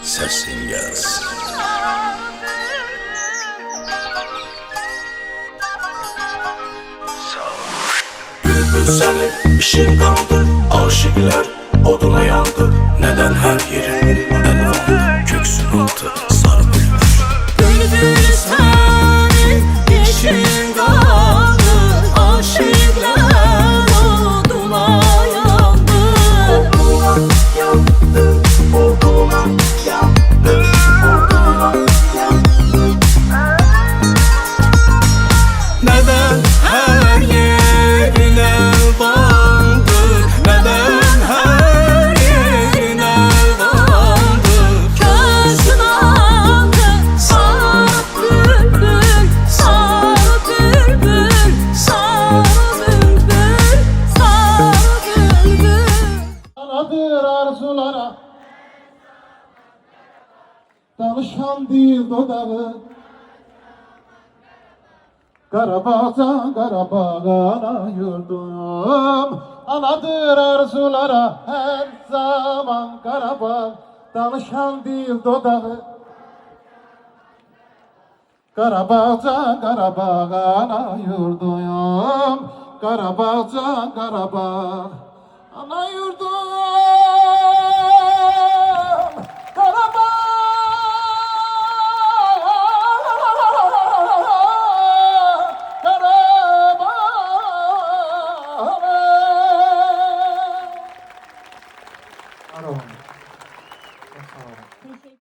Sesin gelsin. Bülbül senin işin kaldı, aşıklar oduna yandı. Neden her yerin elvandı, köksün altı sarı bülbül. Bülbül senin işin kaldı, aşıklar oduna yandı. Oduna yandı, oduna yandı, oduna yandı. Neden her yerin elvandı? Neden her yerin elvandı? Köksün altı sarı bülbül, sarı bülbül, sarı bülbül, sarı bülbül. Anadır arzulara danışan değil dodağı. Karabağ'dan Karabağ'a yurdum, anadır arzulara her zaman Karabağ, danışan değil dodağı. Karabağ'dan Karabağ'a yurdum, Karabağ'dan Karabağ, ana yurdum.